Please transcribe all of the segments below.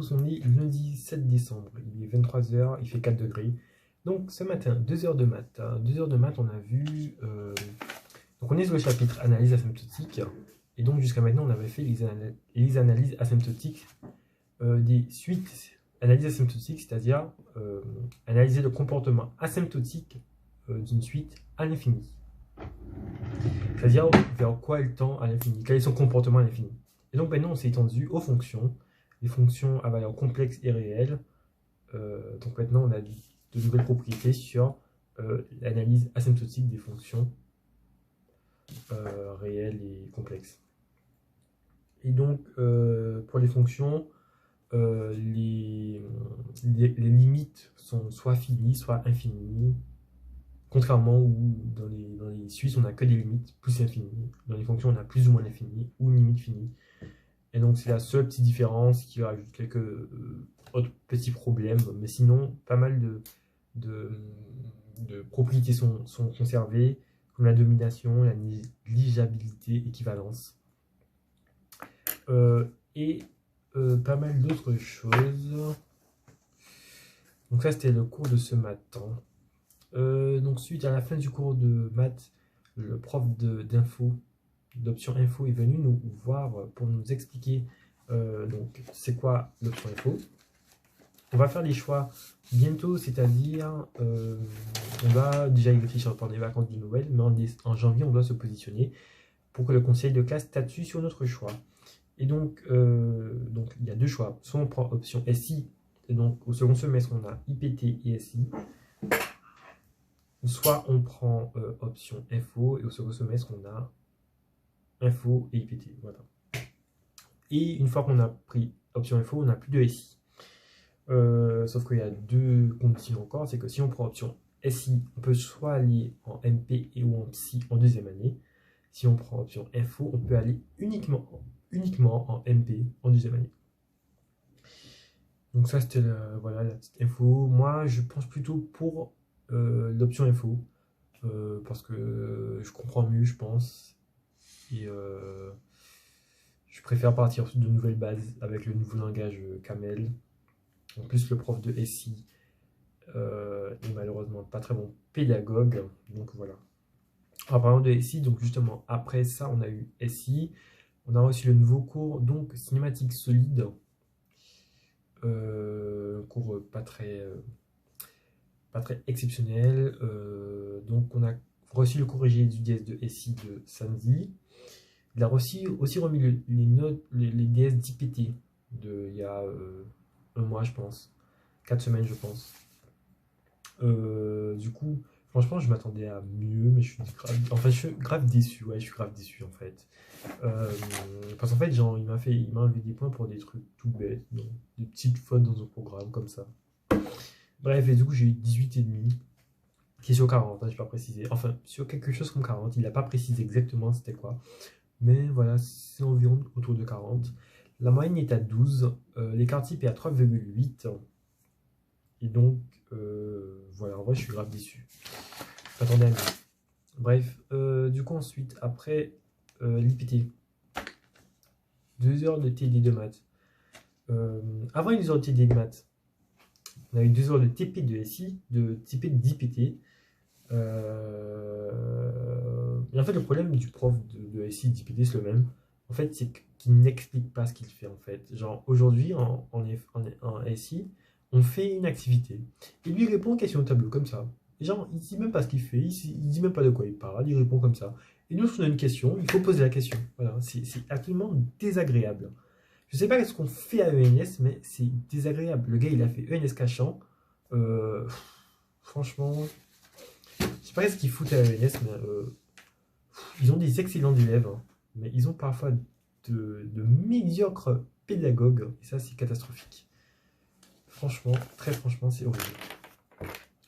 tous, on est lundi 7 décembre, il est 23 h, il fait 4 degrés. Donc ce matin, 2 heures de maths. 2 heures de maths, on a vu... donc on est sur le chapitre analyse asymptotique. Et donc jusqu'à maintenant, on avait fait les analyses asymptotiques des suites. Analyse asymptotique, c'est-à-dire analyser le comportement asymptotique d'une suite à l'infini. C'est-à-dire vers quoi elle tend à l'infini, quel est son comportement à l'infini. Et donc maintenant, on s'est étendu aux fonctions, les fonctions à valeur complexe et réelle. Donc maintenant, on a de nouvelles propriétés sur l'analyse asymptotique des fonctions réelles et complexes. Et donc, pour les fonctions, les limites sont soit finies, soit infinies. Contrairement où dans les suites, on n'a que des limites plus infinies. Dans les fonctions, on a plus ou moins l'infini ou une limite finie. Et donc, c'est la seule petite différence qui rajoute quelques autres petits problèmes. Mais sinon, pas mal de propriétés sont conservées, comme la domination, la négligeabilité, équivalence. Et pas mal d'autres choses. Donc ça, c'était le cours de ce matin. Donc suite à la fin du cours de maths, le prof d'option info est venu nous voir pour nous expliquer donc c'est quoi l'option info. On va faire les choix bientôt, c'est-à-dire on va déjà y réfléchir pendant les vacances de Noël, mais en janvier on doit se positionner pour que le conseil de classe statue sur notre choix. Et donc il y a deux choix, soit on prend option SI, et donc au second semestre on a IPT et SI, soit on prend option info et au second semestre on a info et IPT. Voilà. Et une fois qu'on a pris option info, on n'a plus de SI. Sauf qu'il y a deux conditions encore, c'est que si on prend option SI, on peut soit aller en MP et ou en Psy en deuxième année. Si on prend option info, on peut aller uniquement en MP en deuxième année. Donc ça c'était voilà, la petite info. Moi je pense plutôt pour l'option info parce que je comprends mieux, je pense, et je préfère partir sur de nouvelles bases avec le nouveau langage Camel. En plus, le prof de SI est malheureusement pas très bon pédagogue, donc voilà. En parlant de SI, donc justement après ça on a eu SI, on a reçu le nouveau cours donc cinématique solide, cours pas très exceptionnel. Donc on a reçu le corrigé du DS de SI de samedi. Il a aussi remis les DS d'IPT il y a un mois, je pense, 4 semaines, je pense. Du coup, franchement, je m'attendais à mieux, mais je suis grave déçu. Ouais, je suis grave déçu en fait. Parce qu'en fait, genre, il m'a enlevé des points pour des trucs tout bêtes, donc, des petites fautes dans un programme comme ça. Bref, et du coup, j'ai eu 18,5, qui est sur 40, hein, je n'ai pas précisé. Enfin, sur quelque chose comme 40, il n'a pas précisé exactement c'était quoi. Mais voilà, c'est environ autour de 40. La moyenne est à 12, l'écart type est à 3,8. Et donc, voilà, en vrai, je suis grave déçu. Attendez à mieux. Bref, du coup, ensuite, après l'IPT, 2 heures de TD de maths. Avant les 2 heures de TD de maths, on a eu 2 heures de TP de SI, de TP d'IPT. Et en fait, le problème du prof de SI d'IPT, c'est le même. En fait, c'est qu'il n'explique pas ce qu'il fait, en fait. Genre, aujourd'hui, en SI, on fait une activité. Et lui, il répond aux questions au tableau, comme ça. Et genre, il ne dit même pas ce qu'il fait, il ne dit même pas de quoi il parle, il répond comme ça. Et nous, si on a une question, il faut poser la question. Voilà, c'est absolument désagréable. Je sais pas ce qu'on fait à ENS, mais c'est désagréable. Le gars, il a fait ENS Cachan. Franchement, je sais pas ce qu'ils foutent à ENS, mais ils ont des excellents élèves, hein, mais ils ont parfois de médiocres pédagogues, et ça, c'est catastrophique. Franchement, très franchement, c'est horrible.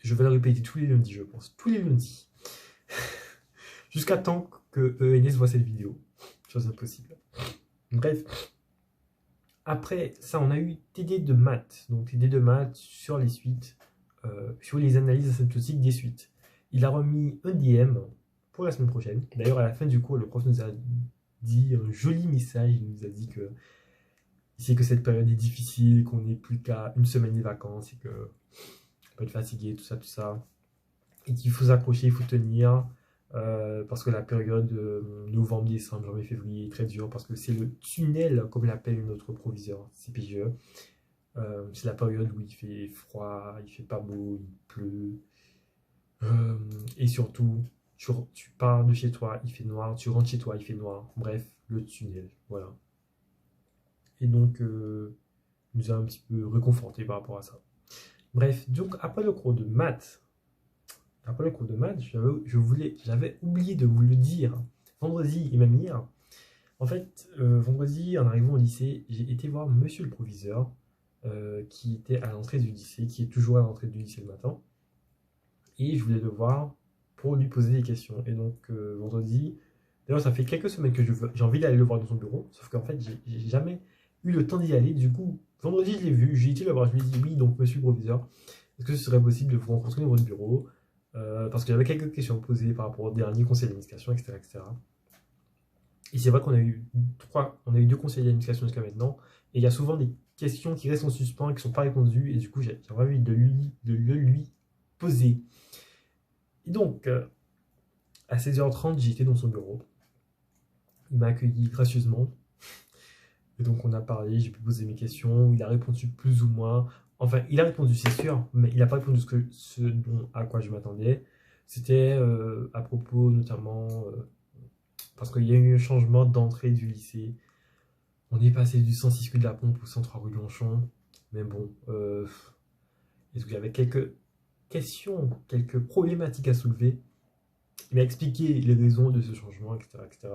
Je vais le répéter tous les lundis, je pense. Tous les lundis. Jusqu'à temps que ENS voit cette vidéo. Chose impossible. Bref. Après ça, on a eu TD de maths. Donc TD de maths sur les suites, sur les analyses asymptotiques des suites. Il a remis un DM pour la semaine prochaine. D'ailleurs, à la fin du cours, le prof nous a dit un joli message. Il nous a dit que il sait que cette période est difficile, qu'on n'est plus qu'à une semaine des vacances et qu'on peut être fatigué, tout ça. Et qu'il faut s'accrocher, il faut tenir. Parce que la période novembre, décembre, janvier, février est très dure. Parce que c'est le tunnel, comme l'appelle notre proviseur CPGE. C'est la période où il fait froid, il fait pas beau, il pleut. Et surtout, tu pars de chez toi, il fait noir. Tu rentres chez toi, il fait noir. Bref, le tunnel. Voilà. Et donc, nous a un petit peu réconforté par rapport à ça. Bref, donc après le cours de maths, j'avais oublié de vous le dire vendredi et même hier. En fait, vendredi, en arrivant au lycée, j'ai été voir monsieur le proviseur qui était à l'entrée du lycée, qui est toujours à l'entrée du lycée le matin. Et je voulais le voir pour lui poser des questions. Et donc, vendredi, d'ailleurs, ça fait quelques semaines que j'ai envie d'aller le voir dans son bureau, sauf qu'en fait, j'ai jamais eu le temps d'y aller. Du coup, vendredi, je l'ai vu, j'ai été le voir, je lui ai dit oui, donc monsieur le proviseur, est-ce que ce serait possible de vous rencontrer dans votre bureau parce que j'avais quelques questions posées par rapport au dernier conseil d'administration, etc., etc. Et c'est vrai qu'on a eu deux conseils d'administration jusqu'à maintenant, et il y a souvent des questions qui restent en suspens et qui ne sont pas répondues, et du coup, j'ai envie de le lui poser. Et donc, à 16h30, j'étais dans son bureau. Il m'a accueilli gracieusement. Et donc, on a parlé, j'ai pu poser mes questions, il a répondu plus ou moins. Enfin, il a répondu, c'est sûr, mais il n'a pas répondu à quoi je m'attendais. C'était à propos notamment, parce qu'il y a eu un changement d'entrée du lycée. On est passé du 106 rue de la Pompe au 103 rue de Longchamp. Mais bon, il y avait quelques questions, quelques problématiques à soulever. Il m'a expliqué les raisons de ce changement, etc., etc.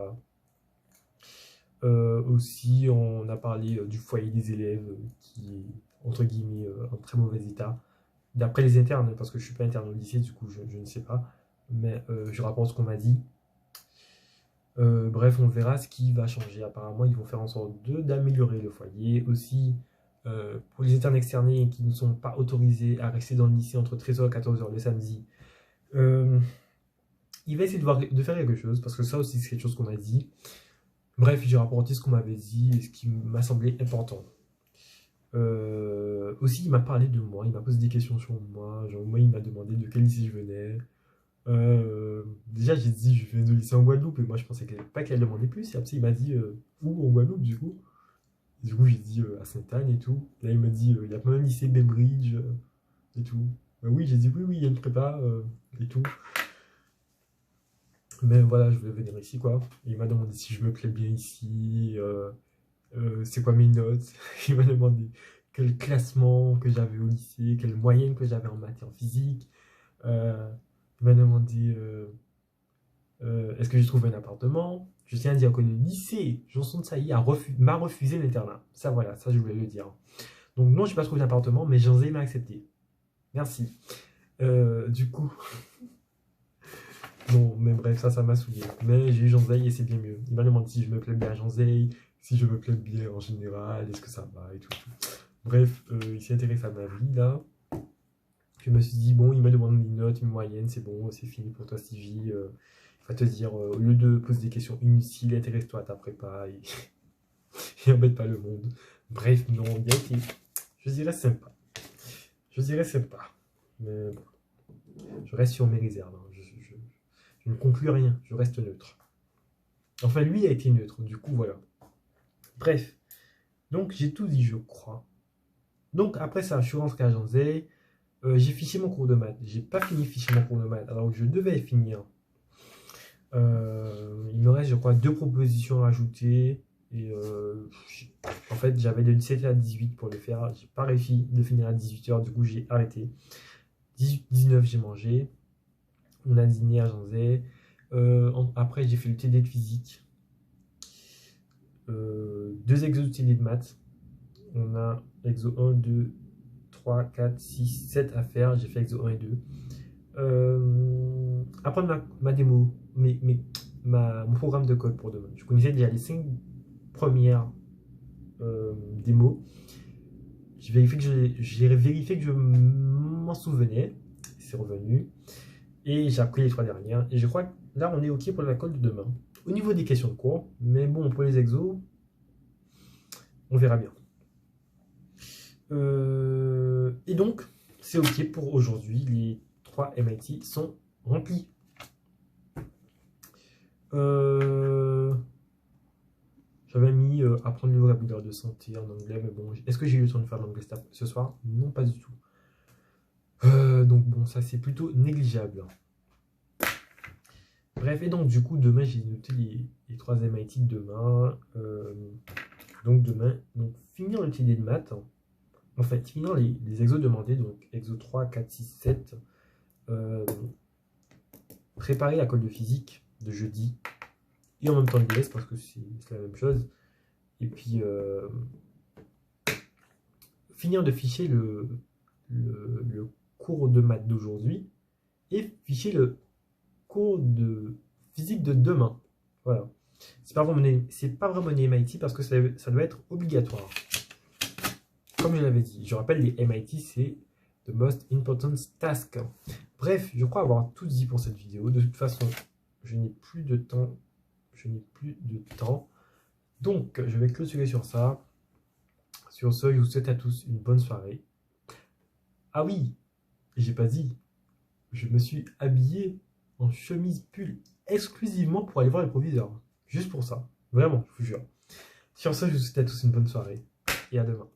Aussi, on a parlé du foyer des élèves qui est, entre guillemets, en très mauvais état. D'après les internes, parce que je ne suis pas interne au lycée, du coup, je ne sais pas. Mais je rapporte ce qu'on m'a dit. Bref, on verra ce qui va changer. Apparemment, ils vont faire en sorte d'améliorer le foyer. Aussi, pour les internes externés qui ne sont pas autorisés à rester dans le lycée entre 13h et 14h le samedi, il va essayer de faire quelque chose, parce que ça aussi, c'est quelque chose qu'on m'a dit. Bref, j'ai rapporté ce qu'on m'avait dit et ce qui m'a semblé important. Aussi, il m'a parlé de moi, il m'a posé des questions sur moi. Genre, moi, il m'a demandé de quel lycée je venais. Déjà, j'ai dit je viens de lycée en Guadeloupe et moi, je pensais pas qu'elle demandait plus. Et après, il m'a dit où en Guadeloupe, du coup. Et du coup, j'ai dit à Sainte-Anne et tout. Là, il m'a dit il y a pas un lycée Bainbridge et tout. Oui, j'ai dit oui, il y a une prépa et tout. Mais voilà, je voulais venir ici, quoi. Et il m'a demandé si je me plais bien ici, c'est quoi mes notes. Il m'a demandé quel classement que j'avais au lycée, quelle moyenne que j'avais en maths et en physique. Il m'a demandé est-ce que j'ai trouvé un appartement. Je tiens à dire que le lycée Janson de Sailly m'a refusé l'internat. Ça, voilà, ça, je voulais le dire. Donc, non, je n'ai pas trouvé d'appartement, mais Jean Zay m'a accepté. Merci. Du coup... Bon, mais bref, ça m'a saoulé. Mais j'ai eu Jean Zay et c'est bien mieux. Il m'a demandé si je me plais bien à Jean Zay, si je me plais bien en général, est-ce que ça va et tout. Bref, il s'est intéressé à ma vie là. Je me suis dit, bon, il m'a demandé mes notes, mes moyennes, c'est bon, c'est fini pour toi, Stevie. Il va te dire, au lieu de poser des questions inutiles, intéresse-toi à ta prépa et embête pas le monde. Bref, non, bien été. Je dirais sympa. Mais bon, je reste sur mes réserves. Hein. Je ne conclus rien, je reste neutre. Enfin, lui a été neutre, du coup, voilà. Bref, donc j'ai tout dit, je crois. Donc après ça, je suis rentré à Jean Zay. J'ai fiché mon cours de maths. J'ai pas fini de ficher mon cours de maths, alors que je devais finir. Il me reste, je crois, 2 propositions à ajouter. Et en fait, j'avais de 17 à 18 pour le faire. J'ai pas réussi de finir à 18h, du coup, j'ai arrêté. 18-19, j'ai mangé. On a dîné à Jean Zay. Après, j'ai fait le TD de physique. 2 exos de TD de maths. On a exo 1, 2, 3, 4, 6, 7 à faire. J'ai fait exo 1 et 2. Apprendre ma démo, mon programme de code pour demain. Je connaissais déjà les 5 premières démos. J'ai vérifié que je m'en souvenais. C'est revenu. Et j'ai appris les 3 dernières. Et je crois que là, on est OK pour la colle de demain. Au niveau des questions de cours, mais bon, pour les exos, on verra bien. Et donc, c'est ok pour aujourd'hui. Les 3 MIT sont remplis. J'avais mis apprendre le vocabulaire de santé en anglais, mais bon, est-ce que j'ai eu le temps de faire l'anglais ce soir? Non, pas du tout. Donc bon, ça c'est plutôt négligeable. Bref, et donc du coup, demain, j'ai noté les 3 MIT de demain. Donc demain, donc, finir le TD de maths. En fait, finir les exos demandés, donc exo 3, 4, 6, 7. Préparer la colle de physique de jeudi. Et en même temps l'IS parce que c'est la même chose. Et puis finir de ficher le cours de maths d'aujourd'hui et ficher le cours de physique de demain. Voilà. C'est pas vraiment une MIT parce que ça doit être obligatoire. Comme je l'avais dit, je rappelle, les MIT, c'est the most important task. Bref, je crois avoir tout dit pour cette vidéo. De toute façon, je n'ai plus de temps. Donc, je vais clôturer sur ça. Sur ce, je vous souhaite à tous une bonne soirée. Ah oui, j'ai pas dit. Je me suis habillé en chemise pull exclusivement pour aller voir le proviseur. Juste pour ça. Vraiment, je vous jure. Sur ce, je vous souhaite à tous une bonne soirée. Et à demain.